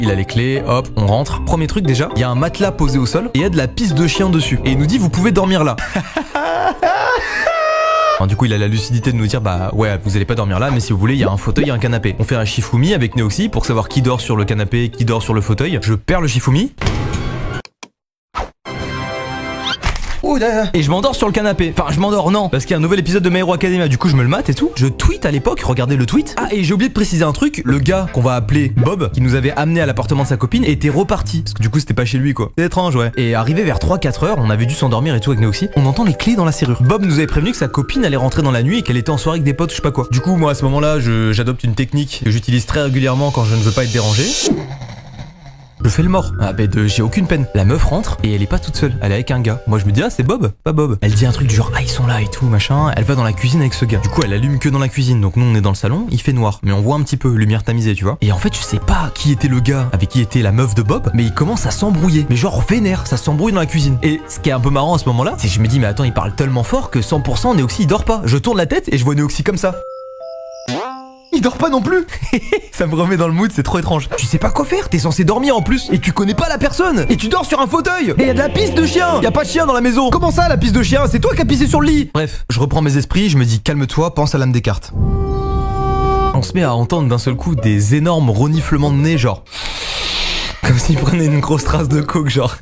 Il a les clés, hop, on rentre. Premier truc déjà, il y a un matelas posé au sol et il y a de la pisse de chien dessus. Et il nous dit vous pouvez dormir là. Alors, du coup, il a la lucidité de nous dire bah ouais, vous allez pas dormir là, mais si vous voulez, il y a un fauteuil et un canapé. On fait un Shifumi avec Neoxy pour savoir qui dort sur le canapé, qui dort sur le fauteuil. Je perds le Shifumi. Et je m'endors sur le canapé. Enfin, je m'endors, non. Parce qu'il y a un nouvel épisode de My Hero Academia. Du coup, je me le mate et tout. Je tweet à l'époque, regardez le tweet. Ah, et j'ai oublié de préciser un truc. Le gars qu'on va appeler Bob, qui nous avait amené à l'appartement de sa copine, était reparti. Parce que du coup, c'était pas chez lui, quoi. C'est étrange, ouais. Et arrivé vers 3-4 heures, on avait dû s'endormir et tout avec Neoxy. On entend les clés dans la serrure. Bob nous avait prévenu que sa copine allait rentrer dans la nuit et qu'elle était en soirée avec des potes ou je sais pas quoi. Du coup, moi, à ce moment-là, j'adopte une technique que j'utilise très régulièrement quand je ne veux pas être dérangé. Je fais le mort. Ah bah j'ai aucune peine. La meuf rentre et elle est pas toute seule. Elle est avec un gars. Moi je me dis ah c'est Bob, pas Bob. Elle dit un truc du genre ah ils sont là et tout machin. Elle va dans la cuisine avec ce gars. Du coup elle allume que dans la cuisine. Donc nous on est dans le salon, il fait noir. Mais on voit un petit peu, lumière tamisée tu vois. Et en fait je sais pas qui était le gars avec qui était la meuf de Bob. Mais il commence à s'embrouiller. Mais genre vénère, ça s'embrouille dans la cuisine. Et ce qui est un peu marrant à ce moment là, c'est que je me dis mais attends il parle tellement fort que 100% Neoxy il dort pas. Je tourne la tête et je vois Neoxy comme ça. Il dort pas non plus. Ça me remet dans le mood, c'est trop étrange. Tu sais pas quoi faire, t'es censé dormir en plus. Et tu connais pas la personne. Et tu dors sur un fauteuil. Et y a de la pisse de chien. Y a pas de chien dans la maison. Comment ça la pisse de chien? C'est toi qui as pissé sur le lit. Bref, je reprends mes esprits, je me dis calme-toi, pense à l'âme des cartes. On se met à entendre d'un seul coup des énormes reniflements de nez genre... Comme s'il prenait une grosse trace de coke genre...